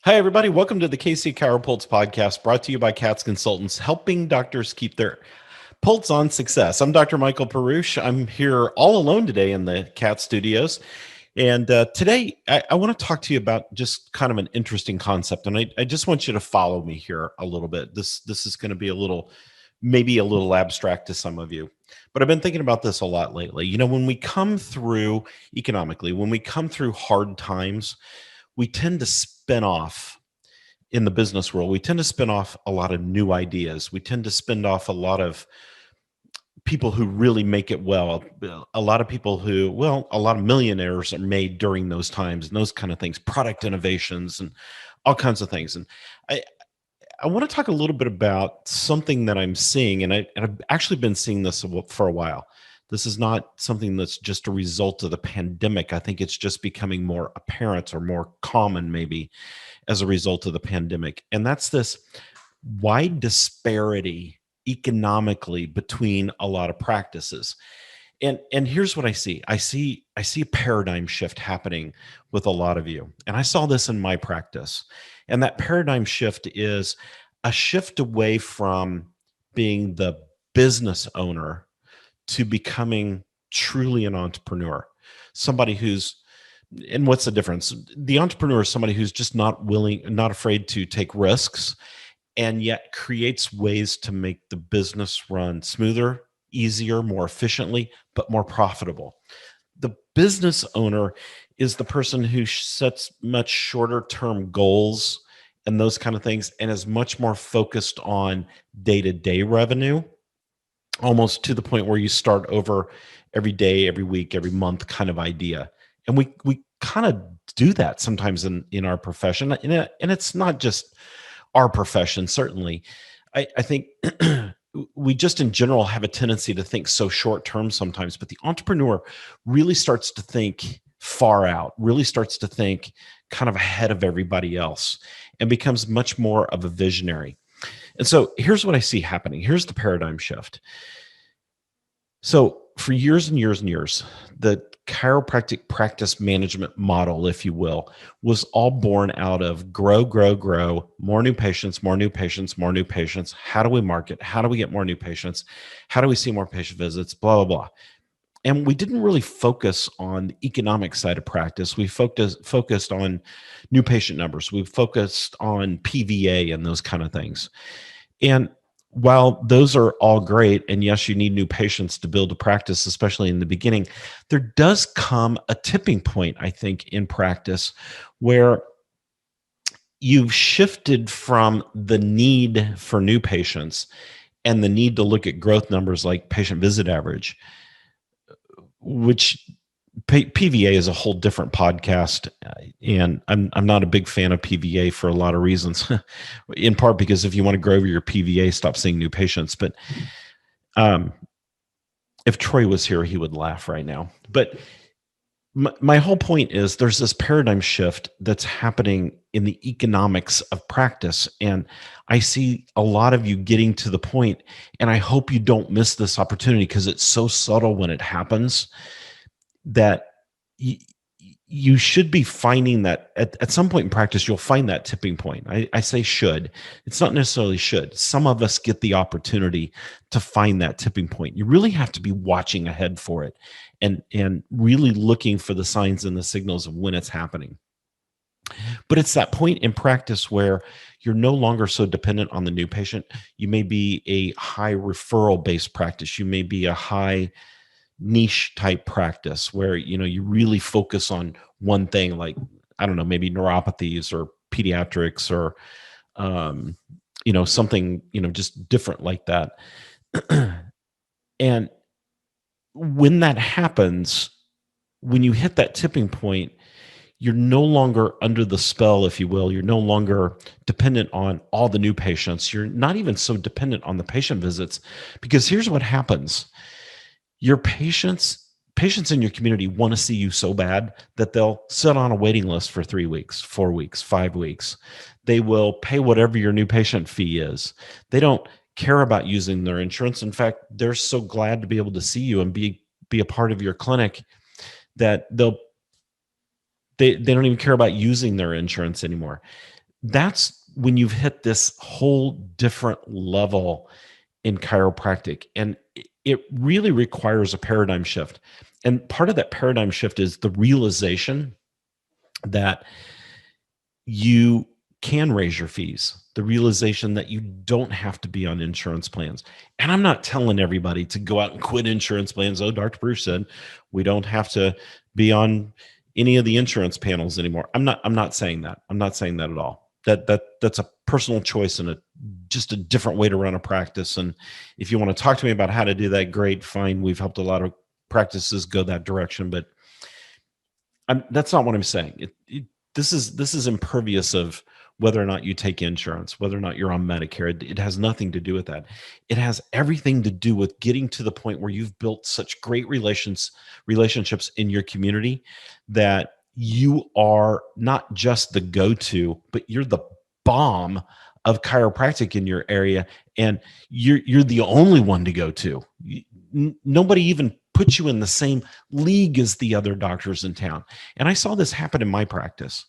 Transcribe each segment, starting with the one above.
Hi, everybody. Welcome to the KC CHIROpulse podcast brought to you by CATS Consultants, helping doctors keep their pulse on success. I'm Dr. Michael Perusich. I'm here all alone today in the CAT studios. And today, I want to talk to you about just kind of an interesting concept. And I just want you to follow me here a little bit. This is going to be maybe a little abstract to some of you. But I've been thinking about this a lot lately. You know, when we come through economically, when we come through hard times, we tend to spin off in the business world. We tend to spin off a lot of new ideas. We tend to spin off a lot of people who really make it well. A lot of people who, well, a lot of millionaires are made during those times and those kind of things, product innovations and all kinds of things. And I want to talk a little bit about something that I'm seeing, and I've actually been seeing this for a while. This is not something that's just a result of the pandemic. I think it's just becoming more apparent or more common maybe as a result of the pandemic. And that's this wide disparity economically between a lot of practices. And here's what I see. I see a paradigm shift happening with a lot of you. And I saw this in my practice. And that paradigm shift is a shift away from being the business owner to becoming truly an entrepreneur. Somebody who's, and what's the difference? The entrepreneur is somebody who's just not afraid to take risks, and yet creates ways to make the business run smoother, easier, more efficiently, but more profitable. The business owner is the person who sets much shorter term goals and those kind of things, and is much more focused on day-to-day revenue, almost to the point where you start over every day, every week, every month kind of idea. And we kind of do that sometimes in our profession. And it's not just our profession, certainly. I think we just in general have a tendency to think so short term sometimes, but the entrepreneur really starts to think far out, really starts to think kind of ahead of everybody else, and becomes much more of a visionary. And so here's what I see happening. Here's the paradigm shift. So for years and years and years, the chiropractic practice management model, if you will, was all born out of grow, grow, grow, more new patients, more new patients, more new patients. How do we market? How do we get more new patients? How do we see more patient visits? Blah, blah, blah. And we didn't really focus on the economic side of practice. We focused on new patient numbers. We focused on PVA and those kind of things. And while those are all great, and yes, you need new patients to build a practice, especially in the beginning, there does come a tipping point, I think, in practice where you've shifted from the need for new patients and the need to look at growth numbers like patient visit average, which PVA is a whole different podcast, and I'm not a big fan of PVA for a lot of reasons. In part because if you want to grow your PVA, stop seeing new patients. But if Troy was here, he would laugh right now. But my whole point is there's this paradigm shift that's happening in the economics of practice, and I see a lot of you getting to the point, and I hope you don't miss this opportunity because it's so subtle when it happens that you should be finding that at some point in practice, you'll find that tipping point. I say should. It's not necessarily should. Some of us get the opportunity to find that tipping point. You really have to be watching ahead for it and really looking for the signs and the signals of when it's happening. But it's that point in practice where you're no longer so dependent on the new patient. You may be a high referral-based practice. You may be a high niche type practice where you really focus on one thing, like I don't know, maybe neuropathies or pediatrics or something just different like that. And when that happens, when you hit that tipping point, you're no longer under the spell, if you will. You're no longer dependent on all the new patients. You're not even so dependent on the patient visits, because here's what happens. Your patients in your community want to see you so bad that they'll sit on a waiting list for 3 weeks, 4 weeks, 5 weeks. They will pay whatever your new patient fee is. They don't care about using their insurance. In fact, they're so glad to be able to see you and be a part of your clinic that they don't even care about using their insurance anymore. that's when you've hit this whole different level in chiropractic. And it really requires a paradigm shift. And part of that paradigm shift is the realization that you can raise your fees, the realization that you don't have to be on insurance plans. And I'm not telling everybody to go out and quit insurance plans. Oh, Dr. Bruce said we don't have to be on any of the insurance panels anymore. I'm not saying that. I'm not saying that at all. That's a personal choice and just a different way to run a practice. And if you want to talk to me about how to do that, great, fine. We've helped a lot of practices go that direction, but that's not what I'm saying. This is impervious of whether or not you take insurance, whether or not you're on Medicare. It has nothing to do with that. It has everything to do with getting to the point where you've built such great relationships in your community that you are not just the go-to, but you're the bomb of chiropractic in your area, and you're the only one to go to. Nobody even puts you in the same league as the other doctors in town. And I saw this happen in my practice.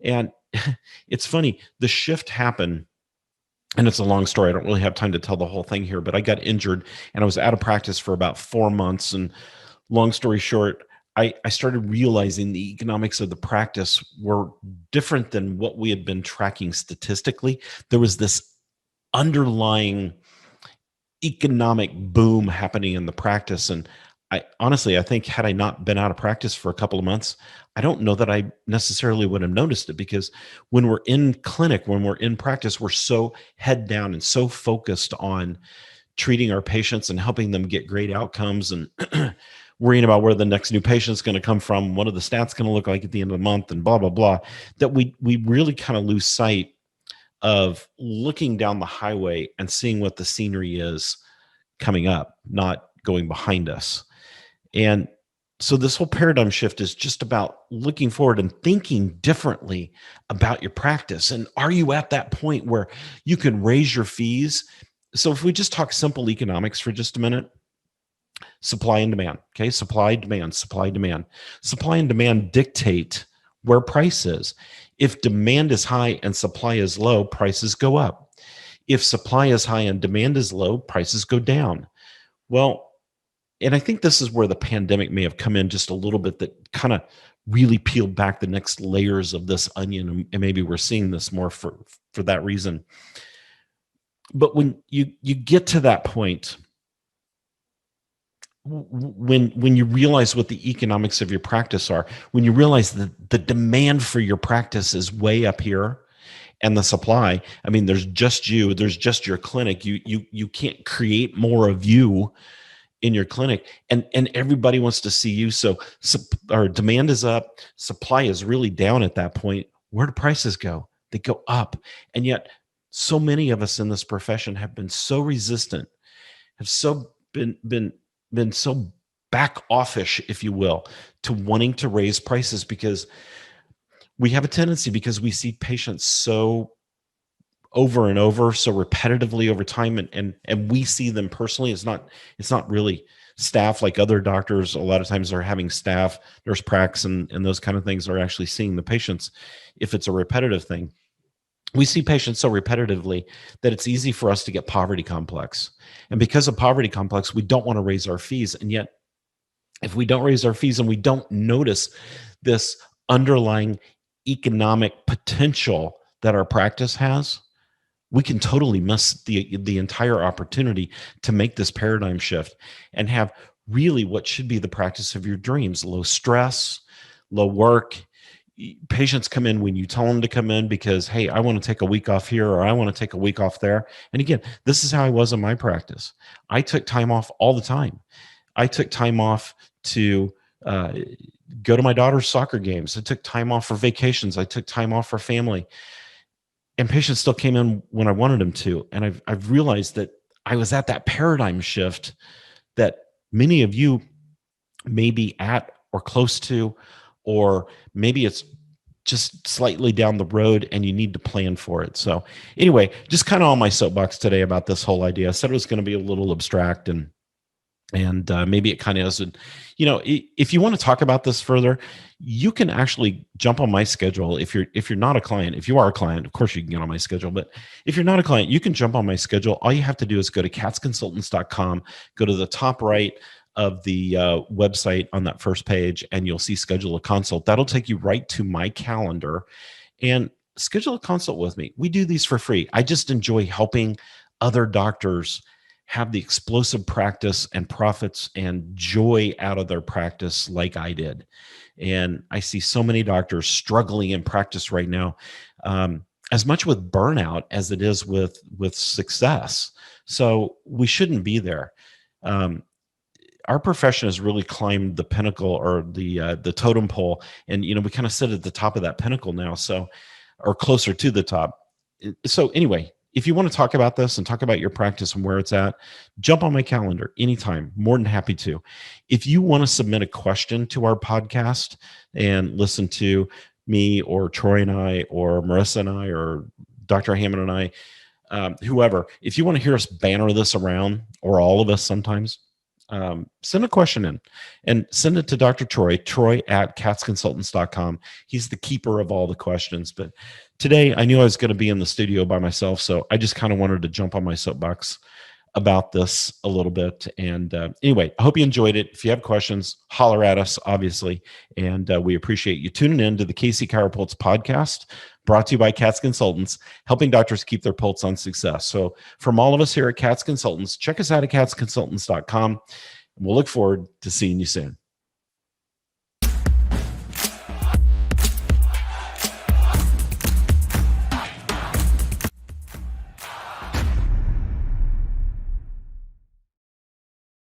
And it's funny, the shift happened, and it's a long story. I don't really have time to tell the whole thing here, but I got injured and I was out of practice for about 4 months. And long story short, I started realizing the economics of the practice were different than what we had been tracking statistically. There was this underlying economic boom happening in the practice. And I think had I not been out of practice for a couple of months, I don't know that I necessarily would have noticed it, because when we're in clinic, when we're in practice, we're so head down and so focused on treating our patients and helping them get great outcomes and worrying about where the next new patient is going to come from, what are the stats going to look like at the end of the month, and blah, blah, blah, that we really kind of lose sight of looking down the highway and seeing what the scenery is coming up, not going behind us. And so this whole paradigm shift is just about looking forward and thinking differently about your practice. And are you at that point where you can raise your fees? So if we just talk simple economics for just a minute, supply and demand, okay? Supply, demand, supply, demand. Supply and demand dictate where price is. If demand is high and supply is low, prices go up. If supply is high and demand is low, prices go down. Well, and I think this is where the pandemic may have come in just a little bit, that kind of really peeled back the next layers of this onion. And maybe we're seeing this more for that reason. But when you get to that point, when you realize what the economics of your practice are, when you realize that the demand for your practice is way up here, and the supply, I mean, there's just your clinic. You can't create more of you in your clinic, and everybody wants to see you. So our demand is up, supply is really down at that point. Where do prices go? They go up. And yet so many of us in this profession have been so resistant, have so been so back offish, if you will, to wanting to raise prices, because we have a tendency, because we see patients so over and over, so repetitively over time, and we see them personally. It's not really staff like other doctors. A lot of times they're having staff, nurse pracs, and those kind of things are actually seeing the patients. If it's a repetitive thing, we see patients so repetitively that it's easy for us to get poverty complex. And because of poverty complex, we don't want to raise our fees. And yet, if we don't raise our fees and we don't notice this underlying economic potential that our practice has, we can totally miss the entire opportunity to make this paradigm shift and have really what should be the practice of your dreams: low stress, low work. Patients come in when you tell them to come in because, hey, I want to take a week off here, or I want to take a week off there. And again, this is how I was in my practice. I took time off all the time. I took time off to go to my daughter's soccer games. I took time off for vacations. I took time off for family. And patients still came in when I wanted them to. And I've realized that I was at that paradigm shift that many of you may be at or close to, or maybe it's just slightly down the road and you need to plan for it. So anyway, just kind of on my soapbox today about this whole idea. I said it was going to be a little abstract, and And maybe it kind of isn't, if you want to talk about this further, you can actually jump on my schedule. If you're not a client, if you are a client, of course you can get on my schedule. But if you're not a client, you can jump on my schedule. All you have to do is go to katzconsultants.com, go to the top right of the website on that first page, and you'll see schedule a consult. That'll take you right to my calendar and schedule a consult with me. We do these for free. I just enjoy helping other doctors have the explosive practice and profits and joy out of their practice like I did. And I see so many doctors struggling in practice right now, as much with burnout as it is with success. So we shouldn't be there. Our profession has really climbed the pinnacle, or the totem pole, and we kind of sit at the top of that pinnacle now, or closer to the top. So anyway, if you want to talk about this and talk about your practice and where it's at, jump on my calendar anytime. More than happy to. If you want to submit a question to our podcast and listen to me or Troy and I or Marissa and I or Dr. Hammond and I, whoever, if you want to hear us banner this around, or all of us sometimes, send a question in and send it to Dr. Troy at katzconsultants.com. He's the keeper of all the questions. But today I knew I was going to be in the studio by myself, so I just kind of wanted to jump on my soapbox about this a little bit. And anyway, I hope you enjoyed it. If you have questions, holler at us, obviously. And we appreciate you tuning in to the KC CHIROpulse podcast, brought to you by Katz Consultants, helping doctors keep their pulse on success. So from all of us here at Katz Consultants, check us out at katzconsultants.com. And we'll look forward to seeing you soon.